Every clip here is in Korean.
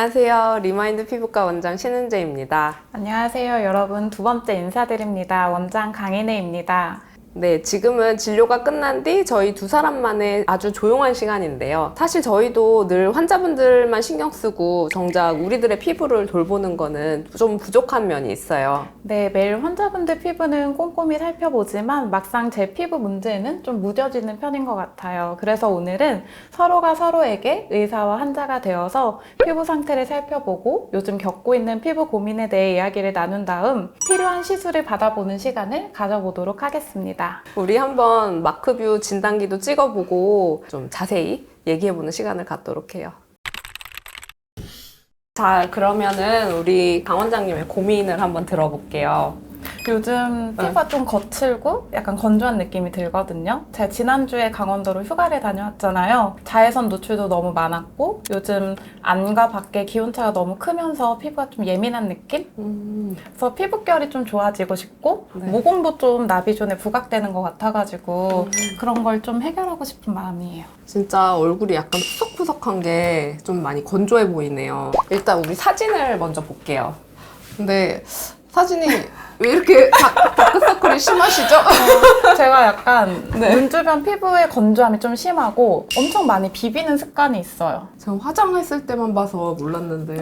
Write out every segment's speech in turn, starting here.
안녕하세요. 리마인드 피부과 원장 신은재입니다. 안녕하세요, 여러분. 두 번째 인사드립니다. 원장 강인혜입니다. 네, 지금은 진료가 끝난 뒤 저희 두 사람만의 아주 조용한 시간인데요. 사실 저희도 늘 환자분들만 신경 쓰고 정작 우리들의 피부를 돌보는 거는 좀 부족한 면이 있어요. 네, 매일 환자분들 피부는 꼼꼼히 살펴보지만 막상 제 피부 문제는 좀 무뎌지는 편인 것 같아요. 그래서 오늘은 서로가 서로에게 의사와 환자가 되어서 피부 상태를 살펴보고 요즘 겪고 있는 피부 고민에 대해 이야기를 나눈 다음 필요한 시술을 받아보는 시간을 가져보도록 하겠습니다. 우리 한번 마크뷰 진단기도 찍어보고 좀 자세히 얘기해보는 시간을 갖도록 해요. 자, 그러면은 우리 강 원장님의 고민을 한번 들어볼게요. 요즘 피부가 좀 거칠고 약간 건조한 느낌이 들거든요. 제가 지난주에 강원도로 휴가를 다녀왔잖아요. 자외선 노출도 너무 많았고 요즘 안과 밖에 기온차가 너무 크면서 피부가 좀 예민한 느낌? 그래서 피부결이 좀 좋아지고 싶고 모공도 좀 나비존에 부각되는 것 같아가지고 그런 걸 좀 해결하고 싶은 마음이에요. 진짜 얼굴이 약간 푸석푸석한 게 좀 많이 건조해 보이네요. 일단 우리 사진을 먼저 볼게요. 근데 사진이 왜 이렇게 다크서클이 심하시죠? 제가 약간 눈 주변 피부의 건조함이 좀 심하고 엄청 많이 비비는 습관이 있어요. 제가 화장했을 때만 봐서 몰랐는데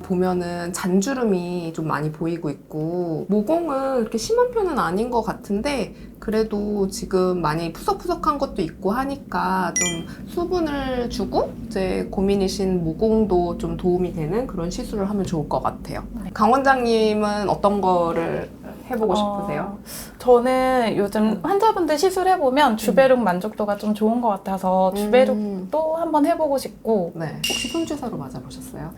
보면은 잔주름이 좀 많이 보이고 있고 모공은 그렇게 심한 편은 아닌 것 같은데 그래도 지금 많이 푸석푸석한 것도 있고 하니까 좀 수분을 주고 이제 고민이신 모공도 좀 도움이 되는 그런 시술을 하면 좋을 것 같아요. 강 원장님은 어떤 거를 해보고 싶으세요? 저는 요즘 환자분들 시술해보면 주베룩 만족도가 좀 좋은 것 같아서 주베룩도 한번 해보고 싶고. 네. 혹시 손주사로 맞아보셨어요?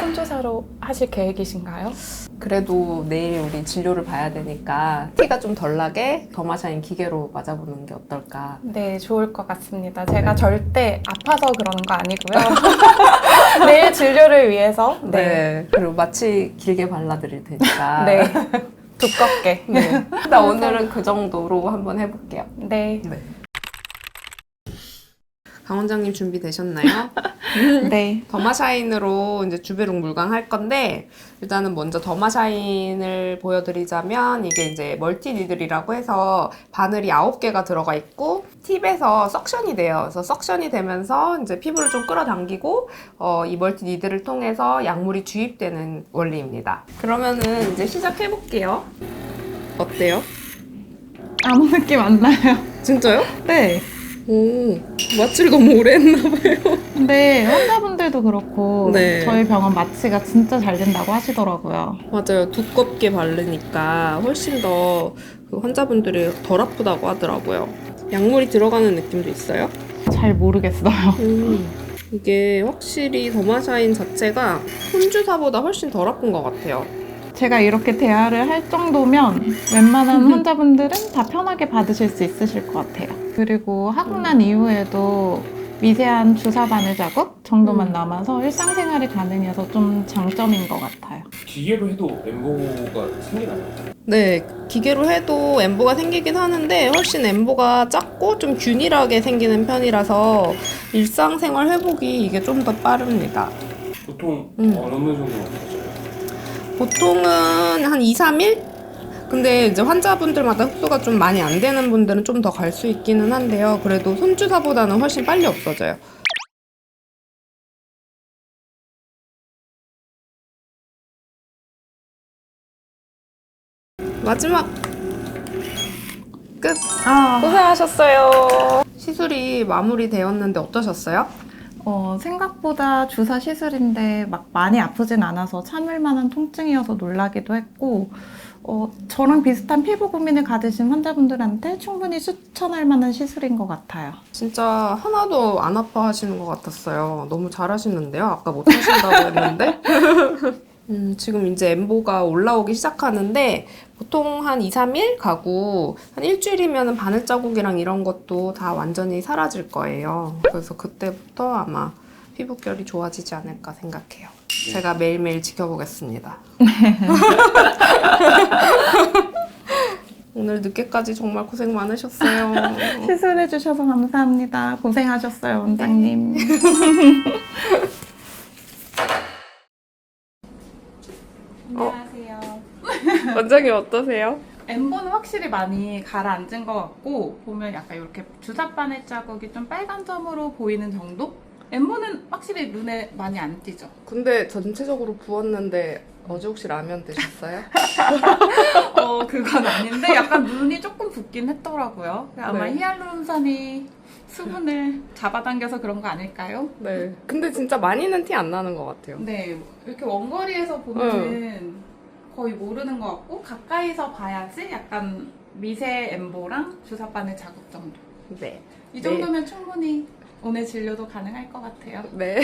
손주사로 하실 계획이신가요? 그래도 내일 우리 진료를 봐야 되니까 티가 좀 덜 나게 더마샤인 기계로 맞아보는 게 어떨까? 네, 좋을 것 같습니다. 제가 절대 아파서 그러는 거 아니고요. 내일 진료를 위해서. 네. 그리고 마취 길게 발라드릴 테니까. 네. 두껍게. 네. 일단 오늘은 그 정도로 한번 해볼게요. 네. 네. 강 원장님 준비되셨나요? 네. 더마샤인으로 이제 주베룩 물광 할 건데 일단은 먼저 더마샤인을 보여드리자면 이게 이제 멀티 니들이라고 해서 바늘이 9개가 들어가 있고 팁에서 석션이 돼요. 그래서 석션이 되면서 이제 피부를 좀 끌어당기고 이 멀티 니들을 통해서 약물이 주입되는 원리입니다. 그러면은 이제 시작해 볼게요. 어때요? 아무 느낌 안 나요. 진짜요? 네. 오, 마취를 너무 오래 했나봐요. 근데 환자분들도 그렇고 네. 저희 병원 마취가 진짜 잘 된다고 하시더라고요. 맞아요. 두껍게 바르니까 훨씬 더 그 환자분들이 덜 아프다고 하더라고요. 약물이 들어가는 느낌도 있어요? 잘 모르겠어요. 이게 확실히 더마샤인 자체가 손주사보다 훨씬 덜 아픈 것 같아요. 제가 이렇게 대화를 할 정도면 웬만한 환자분들은 다 편하게 받으실 수 있으실 것 같아요. 그리고 하고 난 이후에도 미세한 주사 바늘 자국 정도만 남아서 일상생활이 가능해서 좀 장점인 것 같아요. 기계로 해도 엠보가 생기나요? 네, 기계로 해도 엠보가 생기긴 하는데 훨씬 엠보가 작고 좀 균일하게 생기는 편이라서 일상생활 회복이 이게 좀 더 빠릅니다. 보통 어느 정도 걸려요? 보통은 한 2, 3일? 근데 이제 환자분들마다 흡수가 좀 많이 안 되는 분들은 좀 더 갈 수 있기는 한데요. 그래도 손주사보다는 훨씬 빨리 없어져요. 마지막! 끝! 고생하셨어요. 시술이 마무리되었는데 어떠셨어요? 생각보다 주사 시술인데 막 많이 아프진 않아서 참을 만한 통증이어서 놀라기도 했고 저랑 비슷한 피부 고민을 가지신 환자분들한테 충분히 추천할 만한 시술인 것 같아요. 진짜 하나도 안 아파하시는 것 같았어요. 너무 잘하시는데요? 아까 못 하신다고 했는데? 지금 이제 엠보가 올라오기 시작하는데 보통 한 2, 3일 가고 한 일주일이면 바늘 자국이랑 이런 것도 다 완전히 사라질 거예요. 그래서 그때부터 아마 피부결이 좋아지지 않을까 생각해요. 제가 매일매일 지켜보겠습니다. 오늘 오늘 늦게까지 정말 고생 많으셨어요. 시술해주셔서 감사합니다. 고생하셨어요, 원장님. 안녕하세요. 원장님 어떠세요? 엠보는 확실히 많이 가라앉은 것 같고 보면 약간 이렇게 주사바늘 자국이 좀 빨간 점으로 보이는 정도? 엠보는 확실히 눈에 많이 안 띄죠? 근데 전체적으로 부었는데 어제 혹시 라면 드셨어요? 그건 아닌데 약간 눈이 조금 붓긴 했더라고요. 아마 네. 히알루론산이 수분을 잡아당겨서 그런 거 아닐까요? 네. 근데 진짜 많이는 티 안 나는 것 같아요. 네, 이렇게 원거리에서 보면은 거의 모르는 것 같고 가까이서 봐야지 약간 미세 엠보랑 주사바늘 자국 정도. 네. 이 정도면 충분히 오늘 진료도 가능할 것 같아요. 네.